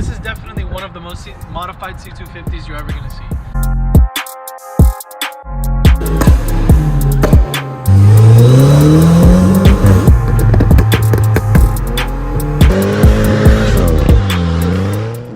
This is definitely one of the most modified C250s you're ever gonna see.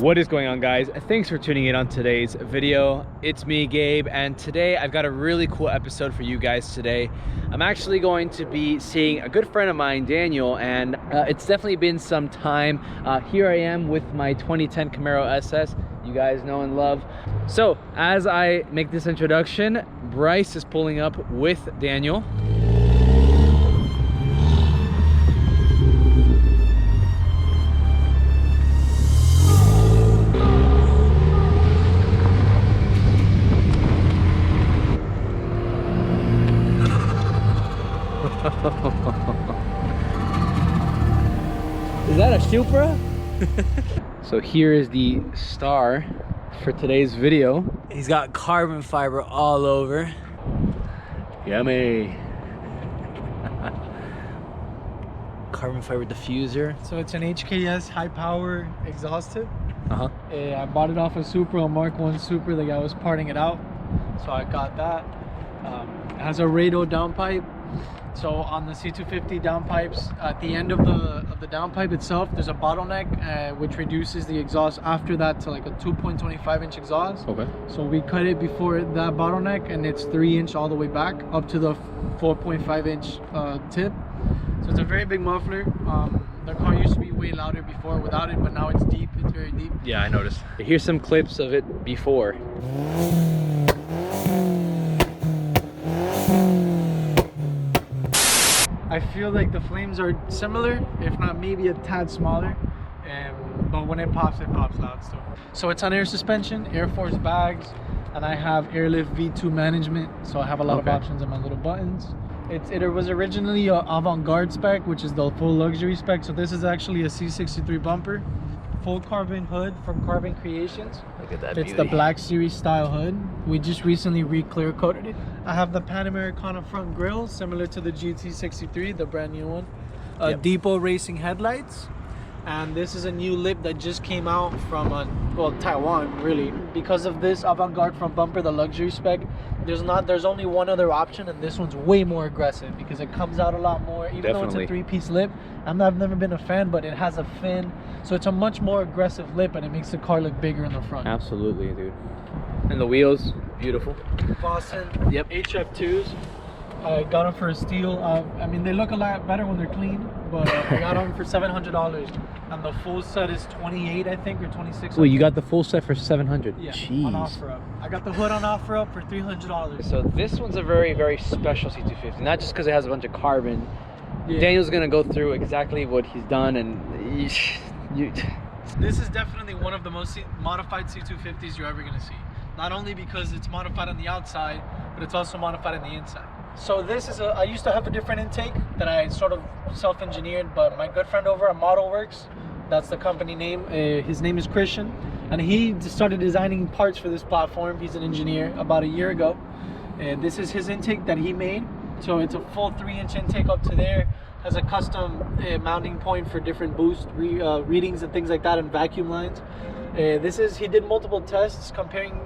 What is going on, guys? Thanks for tuning in on today's video. It's me, Gabe, and today I've got a really cool episode for you guys today. I'm actually going to be seeing a good friend of mine, Daniel, and it's definitely been some time. Here I am with my 2010 Camaro SS, you guys know and love. So as I make this introduction, Bryce is pulling up with Daniel. Is that a Supra? So here is the star for today's video. He's got carbon fiber all over. Yummy. Carbon fiber diffuser. So it's an HKS high power exhaust tip. I bought it off a Supra, a Mark 1 Supra. The guy was parting it out, so I got that. It has a Rado downpipe. So on the C250 downpipes, at the end of the downpipe itself, there's a bottleneck which reduces the exhaust after that to like a 2.25 inch exhaust. Okay. So we cut it before that bottleneck, and it's 3 inch all the way back up to the 4.5 inch tip. So it's a very big muffler. The car used to be way louder before without it, but now it's deep. It's very deep. Yeah, I noticed. Here's some clips of it before. I feel like the flames are similar, if not maybe a tad smaller, but when it pops loud still. So it's on air suspension, Air Force bags, and I have airlift V2 management, so I have a lot of options on my little buttons. It was originally a avant-garde spec, which is the full luxury spec, so this is actually a C63 bumper. Full carbon hood from Carbon Creations. Look at that It's beauty. the Black Series style hood. We just recently re-clear coated it. I have the Panamericana front grille, similar to the GT63, the brand new one. Depot Racing headlights. And this is a new lip that just came out from Taiwan, really. Because of this avant-garde front bumper, the luxury spec, there's only one other option, and this one's way more aggressive because it comes out a lot more. Even though it's a three-piece lip, I've never been a fan, but it has a fin, so it's a much more aggressive lip, and it makes the car look bigger in the front. Absolutely, dude. And the wheels, beautiful. Boston HF2s. I got them for a steal. I mean, they look a lot better when they're clean, but I got them for $700, and the full set is 28, I think, or 26. Wait, you got the full set for $700? Yeah, jeez. on offer. I got the hood on offer up for $300. So this one's a very, very special C250, not just because it has a bunch of carbon. Yeah. Daniel's gonna go through exactly what he's done, and this is definitely one of the most modified C250s you're ever gonna see. Not only because it's modified on the outside, but it's also modified on the inside. So this is I used to have a different intake that I sort of self-engineered, but my good friend over at Model Works, that's the company name, his name is Christian, and he started designing parts for this platform. He's an engineer about a year ago, and this is his intake that he made. So it's a full 3-inch intake up to there, has a custom mounting point for different boost readings and things like that, and vacuum lines. He did multiple tests comparing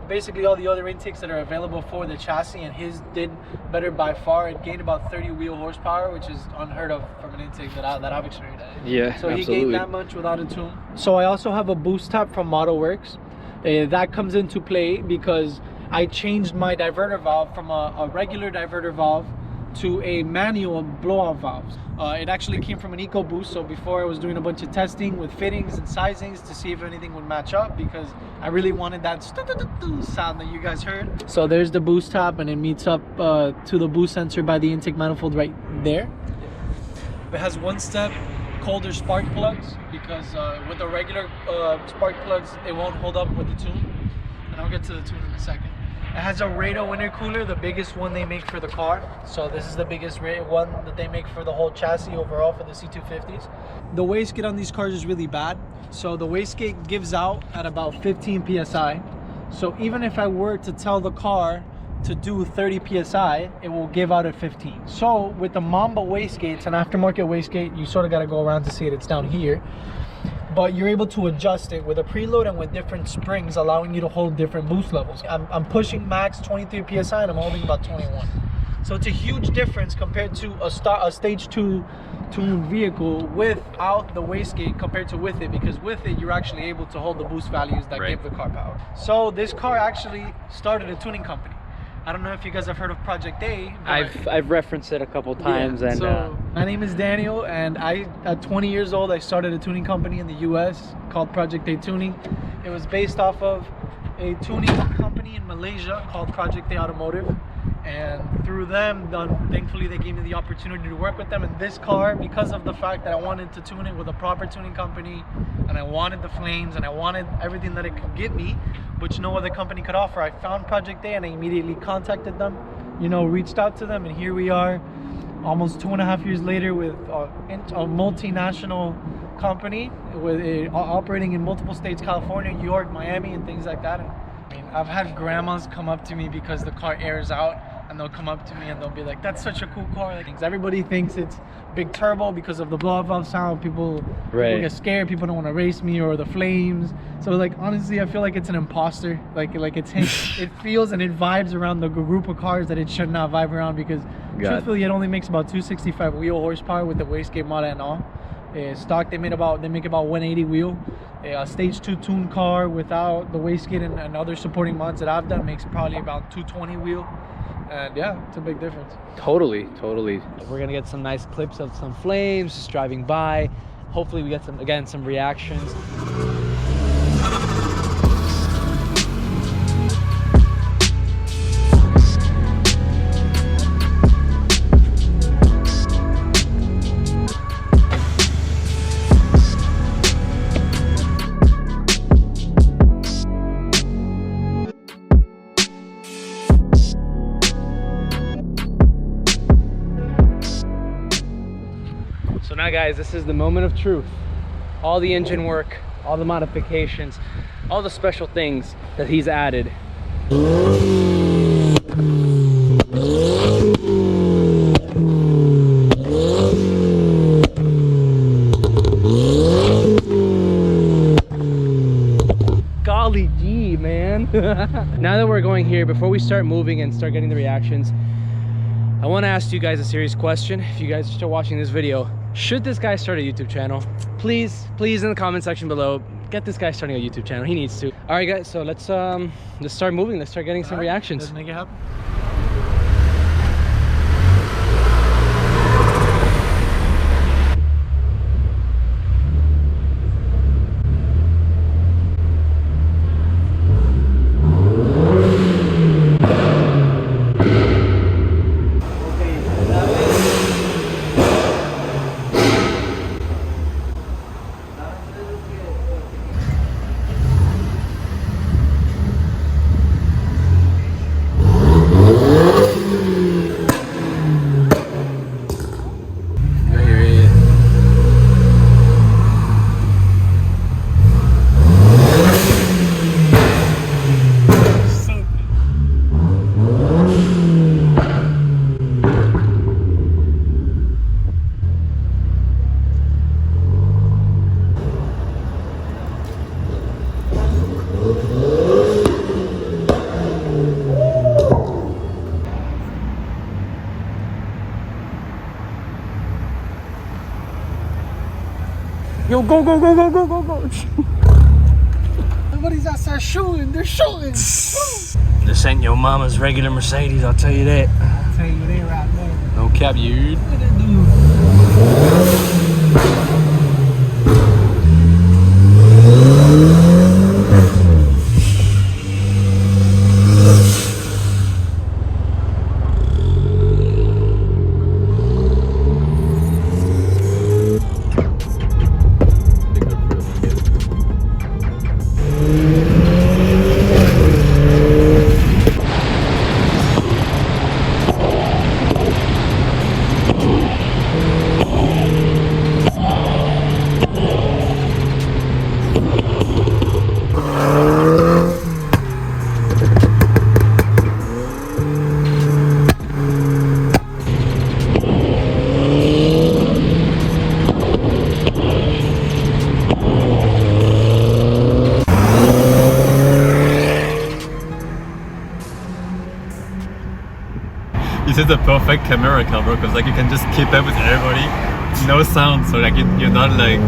basically all the other intakes that are available for the chassis, and his did better by far. It gained about 30 wheel horsepower, which is unheard of from an intake that I've experienced. Yeah, so absolutely. He gained that much without a tune. So I also have a boost tap from Model Works. That comes into play because I changed my diverter valve from a regular diverter valve to a manual blowout valve. It actually came from an EcoBoost, so before I was doing a bunch of testing with fittings and sizings to see if anything would match up, because I really wanted that sound that you guys heard. So there's the boost tap, and it meets up to the boost sensor by the intake manifold right there. It has one-step colder spark plugs, because with the regular spark plugs, it won't hold up with the tune, and I'll get to the tune in a second. It has a Rado intercooler, the biggest one they make for the car. So this is the biggest one that they make for the whole chassis overall for the C250s. The wastegate on these cars is really bad. So the wastegate gives out at about 15 PSI. So even if I were to tell the car to do 30 psi, it will give out at 15. So with the Mamba wastegate, it's an aftermarket wastegate. You sort of got to go around to see it. It's down here. But you're able to adjust it with a preload and with different springs, allowing you to hold different boost levels. I'm pushing max 23 psi and I'm holding about 21. So it's a huge difference compared to a stage 2 tuned vehicle without the wastegate compared to with it, because with it you're actually able to hold the boost values that give the car power. So this car actually started a tuning company. I don't know if you guys have heard of Project A. I've referenced it a couple times. Yeah, and so my name is Daniel, and at 20 years old I started a tuning company in the US called Project A Tuning. It was based off of a tuning company in Malaysia called Project A Automotive, and through them, thankfully they gave me the opportunity to work with them. And this car, because of the fact that I wanted to tune it with a proper tuning company, and I wanted the flames, and I wanted everything that it could get me, which no other company could offer, I found Project A and I immediately contacted them, you know, reached out to them, and here we are almost 2.5 years later with a multinational company with operating in multiple states, California, New York, Miami, and things like that. And I mean, I've had grandmas come up to me because the car airs out, and they'll come up to me and they'll be like, that's such a cool car. Like, everybody thinks it's big turbo because of the blow-up valve sound. People get scared. People don't want to race me, or the flames. So like, honestly, I feel like it's an imposter. Like it's it feels and it vibes around the group of cars that it should not vibe around, because truthfully it only makes about 265 wheel horsepower with the wastegate mod and all. Stock they make about 180 wheel. A stage 2 tune car without the wastegate and other supporting mods that I've done makes probably about 220 wheel. And yeah, it's a big difference. Totally. We're gonna get some nice clips of some flames just driving by. Hopefully we get some reactions. So now guys, this is the moment of truth. All the engine work, all the modifications, all the special things that he's added. Golly gee, man. Now that we're going here, before we start moving and start getting the reactions, I want to ask you guys a serious question. If you guys are still watching this video, should this guy start a YouTube channel? Please in the comment section below, get this guy starting a YouTube channel. He needs to. All right guys, so let's start moving. Let's start getting some reactions. Let's make it happen. Yo, go. Everybody's outside shooting. They're shooting. This ain't your mama's regular Mercedes, I'll tell you that. I'll tell you that right there. No cap, dude. Look at that dude. this is the perfect camera cover because like you can just keep up with everybody, no sound, so like you're not like.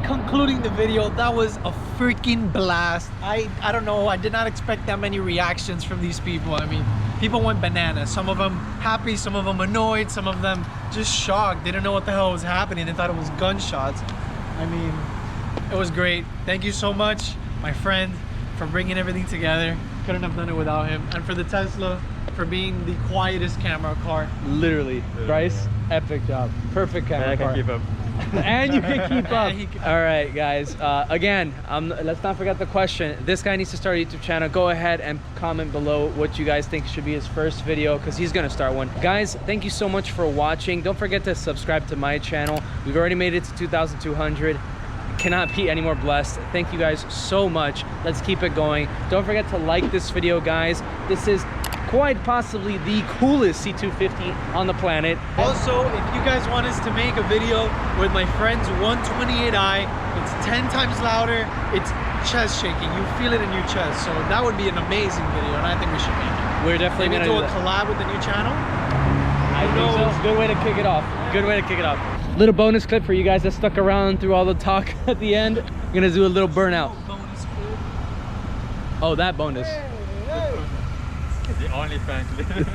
Concluding the video, that was a freaking blast. I don't know, I did not expect that many reactions from these people. I mean, people went bananas. Some of them happy, some of them annoyed, some of them just shocked. They didn't know what the hell was happening. They thought it was gunshots. I mean, it was great. Thank you so much, my friend, for bringing everything together. Couldn't have done it without him. And for the Tesla, for being the quietest camera car. Literally. Bryce, epic job. Perfect camera car. I can keep up. And you can keep up. All right, guys. Again, let's not forget the question. This guy needs to start a YouTube channel. Go ahead and comment below what you guys think should be his first video, because he's gonna start one. Guys, thank you so much for watching. Don't forget to subscribe to my channel. We've already made it to 2,200. Cannot be any more blessed. Thank you guys so much. Let's keep it going. Don't forget to like this video, guys. This is quite possibly the coolest C250 on the planet. Also, if you guys want us to make a video with my friend's 128i, it's 10 times louder, it's chest shaking, you feel it in your chest, so that would be an amazing video, and I think we should make it. We're definitely Maybe gonna do a collab with the new channel. I think so. Good way to kick it off. Good way to kick it off. Little bonus clip for you guys that stuck around through all the talk at the end. We're gonna do a little burnout. Oh, that bonus. The only fan clip.